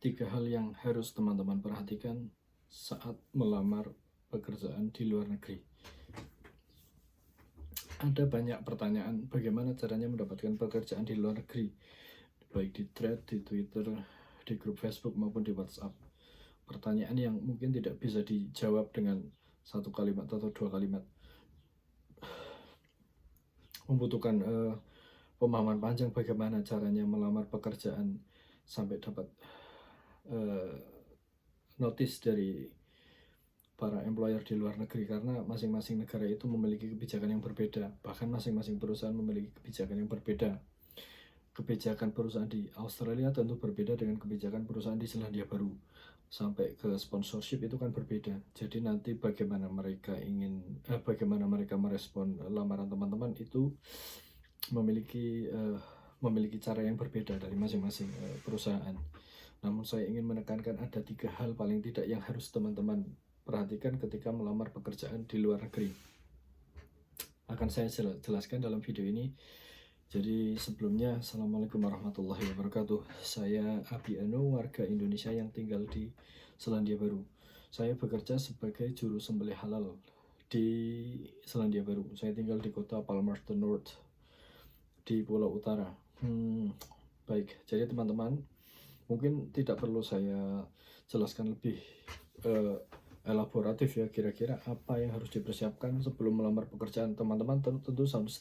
Tiga hal yang harus teman-teman perhatikan saat melamar pekerjaan di luar negeri. Ada banyak pertanyaan bagaimana caranya mendapatkan pekerjaan di luar negeri, baik di thread, di Twitter, di grup Facebook maupun di WhatsApp. Pertanyaan yang mungkin tidak bisa dijawab dengan satu kalimat atau dua kalimat. Membutuhkan pemahaman panjang bagaimana caranya melamar pekerjaan sampai dapat notice dari para employer di luar negeri, karena masing-masing negara itu memiliki kebijakan yang berbeda, bahkan masing-masing perusahaan memiliki kebijakan yang berbeda. Kebijakan perusahaan di Australia tentu berbeda dengan kebijakan perusahaan di Selandia Baru. Sampai ke sponsorship itu kan berbeda. Jadi nanti bagaimana mereka merespon lamaran teman-teman itu memiliki cara yang berbeda dari masing-masing perusahaan. Namun saya ingin menekankan ada tiga hal paling tidak yang harus teman-teman perhatikan ketika melamar pekerjaan di luar negeri. Akan saya jelaskan dalam video ini. Jadi sebelumnya, Assalamualaikum warahmatullahi wabarakatuh. Saya Abi Anu, warga Indonesia yang tinggal di Selandia Baru. Saya bekerja sebagai juru sembelih halal di Selandia Baru. Saya tinggal di kota Palmerston North di Pulau Utara. Baik, jadi teman-teman, mungkin tidak perlu saya jelaskan lebih elaboratif ya, kira-kira apa yang harus dipersiapkan sebelum melamar pekerjaan. Teman-teman tentu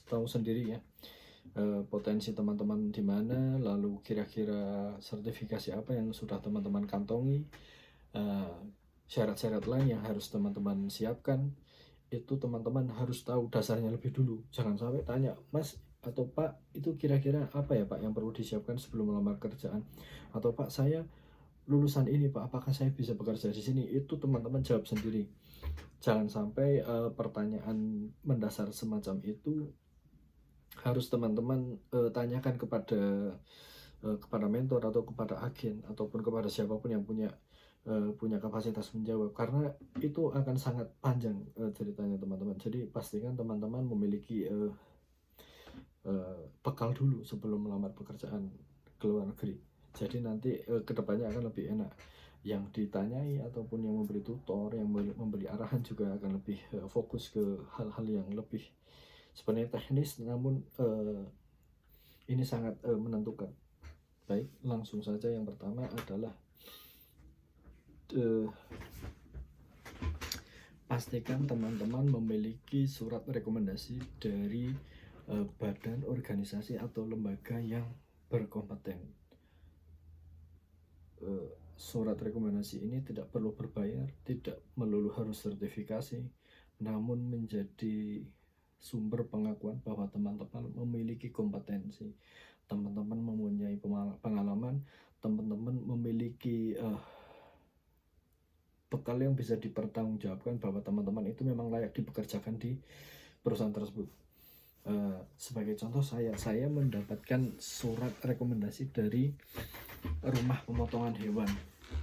tahu sendiri ya, potensi teman-teman di mana, lalu kira-kira sertifikasi apa yang sudah teman-teman kantongi, syarat-syarat lain yang harus teman-teman siapkan. Itu teman-teman harus tahu dasarnya lebih dulu. Jangan sampai tanya, Mas atau Pak, itu kira-kira apa ya Pak yang perlu disiapkan sebelum melamar kerjaan, atau Pak saya lulusan ini Pak, apakah saya bisa bekerja di sini? Itu teman-teman jawab sendiri. Jangan sampai pertanyaan mendasar semacam itu harus teman-teman tanyakan kepada mentor atau kepada agen ataupun kepada siapapun yang punya kapasitas menjawab, karena itu akan sangat panjang ceritanya teman-teman. Jadi pastikan teman-teman memiliki bekal dulu sebelum melamar pekerjaan ke luar negeri. Jadi nanti kedepannya akan lebih enak. Yang ditanyai ataupun yang memberi tutor, yang memberi arahan juga akan lebih fokus ke hal-hal yang lebih sebenarnya teknis, namun ini sangat menentukan. Baik, langsung saja. Yang pertama adalah pastikan teman-teman memiliki surat rekomendasi dari badan, organisasi atau lembaga yang berkompeten. Surat rekomendasi ini tidak perlu berbayar, tidak melulu harus sertifikasi, namun menjadi sumber pengakuan bahwa teman-teman memiliki kompetensi, teman-teman mempunyai pengalaman, teman-teman memiliki bekal yang bisa dipertanggungjawabkan bahwa teman-teman itu memang layak dipekerjakan di perusahaan tersebut. Sebagai contoh, saya mendapatkan surat rekomendasi dari rumah pemotongan hewan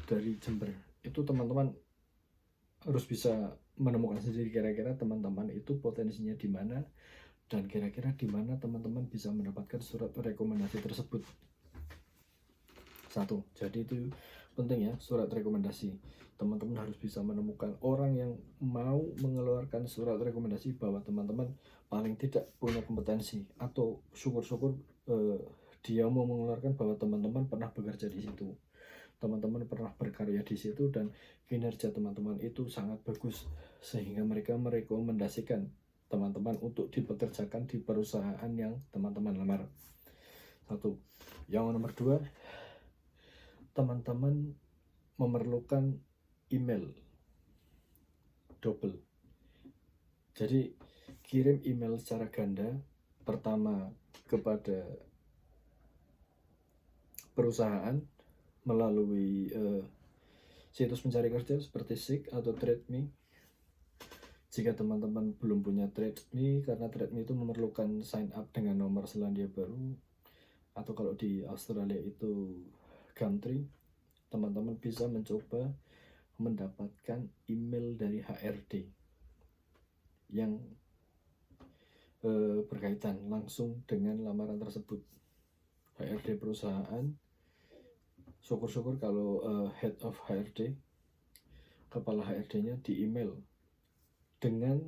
dari Jember. Itu teman-teman harus bisa menemukan sendiri kira-kira teman-teman itu potensinya di mana, dan kira-kira di mana teman-teman bisa mendapatkan surat rekomendasi tersebut. Satu, jadi itu penting ya, surat rekomendasi. Teman-teman harus bisa menemukan orang yang mau mengeluarkan surat rekomendasi bahwa teman-teman paling tidak punya kompetensi, atau syukur-syukur dia mau mengeluarkan bahwa teman-teman pernah bekerja di situ, teman-teman pernah berkarya di situ, dan kinerja teman-teman itu sangat bagus sehingga mereka merekomendasikan teman-teman untuk dipekerjakan di perusahaan yang teman-teman lamar. Satu. Yang nomor dua, teman-teman memerlukan email double. Jadi kirim email secara ganda, pertama kepada perusahaan melalui situs pencari kerja seperti Seek atau TradeMe. Jika teman-teman belum punya TradeMe, karena TradeMe itu memerlukan sign up dengan nomor Selandia Baru, atau kalau di Australia itu Gumtree, teman-teman bisa mencoba mendapatkan email dari HRD yang berkaitan langsung dengan lamaran tersebut. HRD perusahaan syukur-syukur kalau head of HRD, kepala HRD-nya di email dengan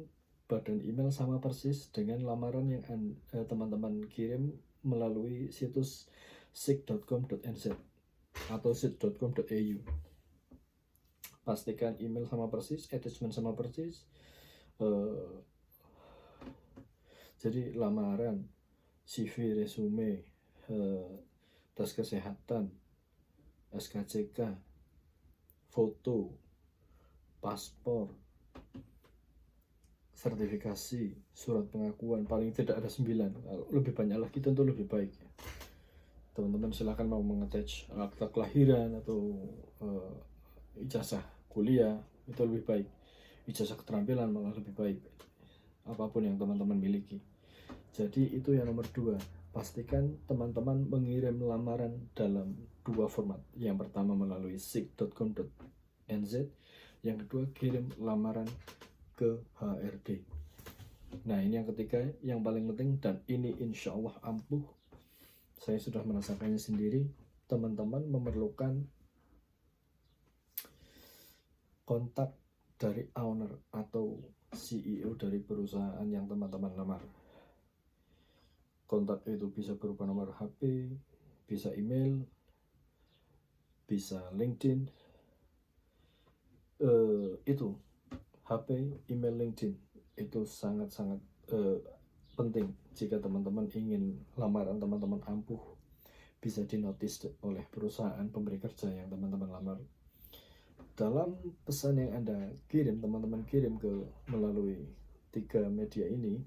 badan email sama persis dengan lamaran yang teman-teman kirim melalui situs sig.com.nz atau sig.com.au. Pastikan email sama persis, attachment sama persis. Jadi lamaran, CV, resume, tes kesehatan, SKCK, foto, paspor, sertifikasi, surat pengakuan, paling tidak ada 9. Kalau lebih banyak lagi tentu lebih baik. Teman-teman silahkan mau mengattach akta kelahiran atau ijazah kuliah, itu lebih baik. Ijazah keterampilan malah lebih baik. Apapun yang teman-teman miliki. Jadi itu yang nomor 2. Pastikan teman-teman mengirim lamaran dalam 2 format. Yang pertama melalui sig.com.nz, yang kedua kirim lamaran ke HRD. Nah, ini yang ketiga, yang paling penting, dan ini insya Allah ampuh. Saya sudah merasakannya sendiri. Teman-teman memerlukan kontak dari owner atau CEO dari perusahaan yang teman-teman lamar. Kontak itu bisa berupa nomor HP, bisa email, bisa LinkedIn. Itu HP, email, LinkedIn itu sangat-sangat penting jika teman-teman ingin lamaran teman-teman ampuh, bisa dinotis oleh perusahaan pemberi kerja yang teman-teman lamar. Dalam pesan yang Anda kirim, teman-teman kirim melalui 3 media ini,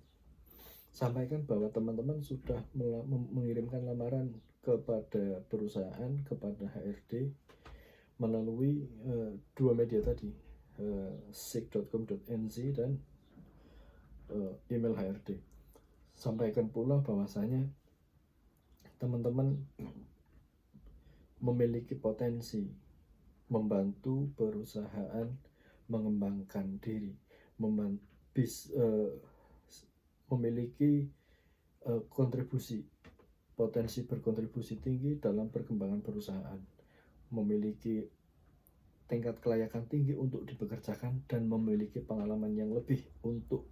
sampaikan bahwa teman-teman sudah mengirimkan lamaran kepada perusahaan, kepada HRD melalui 2 media tadi, sig.com.nz dan email HRD. Sampaikan pula bahwasanya teman-teman memiliki potensi membantu perusahaan mengembangkan diri, memiliki kontribusi, potensi berkontribusi tinggi dalam perkembangan perusahaan, memiliki tingkat kelayakan tinggi untuk dipekerjakan, dan memiliki pengalaman yang lebih untuk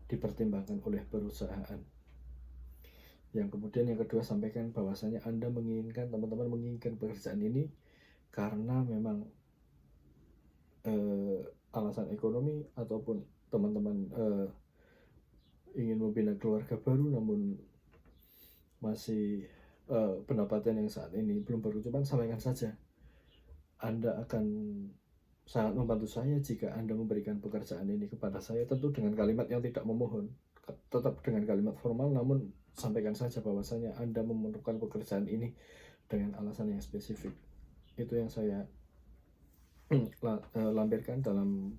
dipertimbangkan oleh perusahaan. Yang kemudian yang kedua, sampaikan bahwasanya Anda menginginkan, teman-teman menginginkan pekerjaan ini karena memang alasan ekonomi, ataupun teman-teman ingin membina keluarga baru namun masih pendapatan yang saat ini belum berkecukupan. Sampaikan saja, Anda akan sangat membantu saya jika Anda memberikan pekerjaan ini kepada saya, tentu dengan kalimat yang tidak memohon, tetap dengan kalimat formal, namun sampaikan saja bahwasanya Anda memerlukan pekerjaan ini dengan alasan yang spesifik. Itu yang saya lampirkan dalam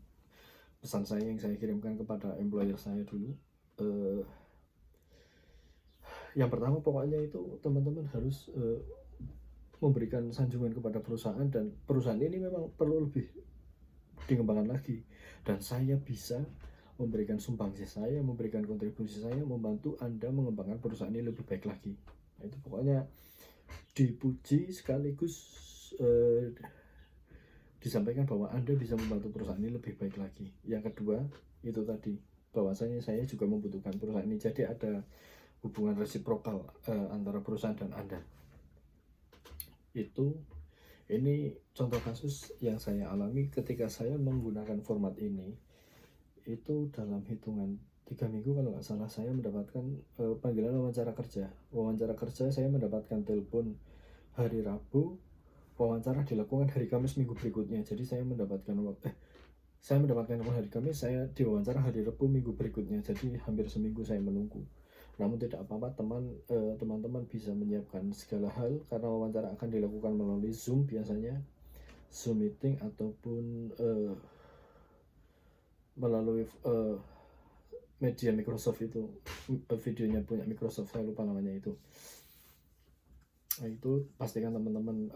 pesan saya yang saya kirimkan kepada employer saya dulu. Yang pertama pokoknya itu teman-teman harus memberikan sanjungan kepada perusahaan, dan perusahaan ini memang perlu lebih dikembangkan lagi, dan saya bisa memberikan sumbangsi saya, memberikan kontribusi saya, membantu Anda mengembangkan perusahaan ini lebih baik lagi. Nah, itu pokoknya dipuji sekaligus disampaikan bahwa Anda bisa membantu perusahaan ini lebih baik lagi. Yang kedua itu tadi, bahwasanya saya juga membutuhkan perusahaan ini, jadi ada hubungan resiprokal antara perusahaan dan Anda. Ini contoh kasus yang saya alami ketika saya menggunakan format ini. Itu dalam hitungan 3 minggu kalau nggak salah, saya mendapatkan panggilan wawancara kerja. Wawancara kerja saya mendapatkan telepon hari Rabu, wawancara dilakukan hari Kamis minggu berikutnya. Jadi saya mendapatkan telepon hari Kamis, saya diwawancara hari Rabu minggu berikutnya. Jadi hampir seminggu saya menunggu. Namun tidak apa-apa, teman-teman bisa menyiapkan segala hal, karena wawancara akan dilakukan melalui Zoom, biasanya Zoom meeting, ataupun melalui media Microsoft itu, videonya punya Microsoft, saya lupa namanya itu. Nah, itu pastikan teman-teman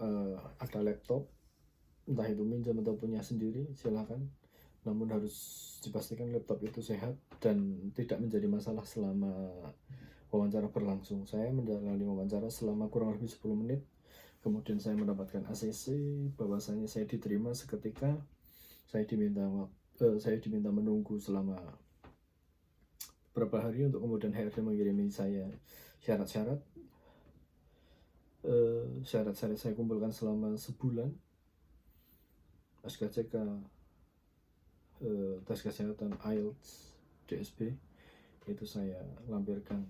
ada laptop, entah itu minjam atau punya sendiri, silahkan. Namun harus dipastikan laptop itu sehat dan tidak menjadi masalah selama wawancara berlangsung. Saya menjalani wawancara selama kurang lebih 10 menit. kemudian saya mendapatkan ACC, bahwasanya saya diterima seketika. Saya diminta menunggu selama beberapa hari untuk kemudian HRD mengirimi saya syarat-syarat. Syarat-syarat saya kumpulkan selama sebulan. SKCK, tes kesehatan IELTS, DSB, itu saya lampirkan.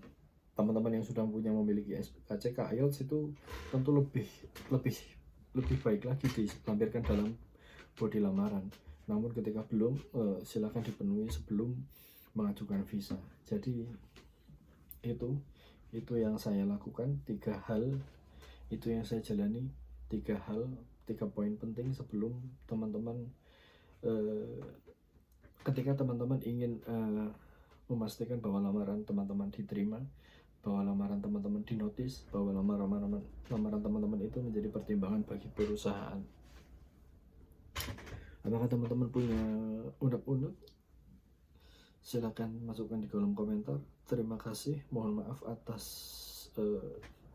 Teman-teman yang sudah memiliki SKCK IELTS itu tentu lebih baik lagi dilampirkan dalam body lamaran. Namun ketika belum, silakan dipenuhi sebelum mengajukan visa. Jadi itu yang saya lakukan, 3 hal itu yang saya jalani, 3 poin penting sebelum teman-teman ketika teman-teman ingin memastikan bahwa lamaran teman-teman diterima, bahwa lamaran teman-teman dinotis, bahwa lamaran teman-teman itu menjadi pertimbangan bagi perusahaan. Apakah teman-teman punya unek-unek? Silakan masukkan di kolom komentar. Terima kasih, mohon maaf atas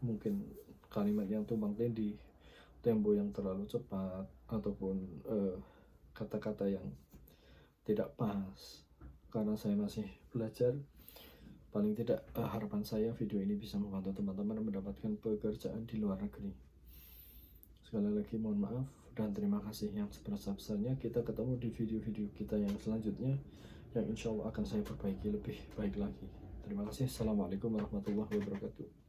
mungkin kalimat yang tumpang tindih, tempo yang terlalu cepat, ataupun kata-kata yang tidak pas, karena saya masih belajar. Paling tidak harapan saya video ini bisa membantu teman-teman mendapatkan pekerjaan di luar negeri. Sekali lagi mohon maaf dan terima kasih yang sebesar-besarnya. Kita ketemu di video-video kita yang selanjutnya, yang insya Allah akan saya perbaiki lebih baik lagi. Terima kasih. Assalamualaikum warahmatullahi wabarakatuh.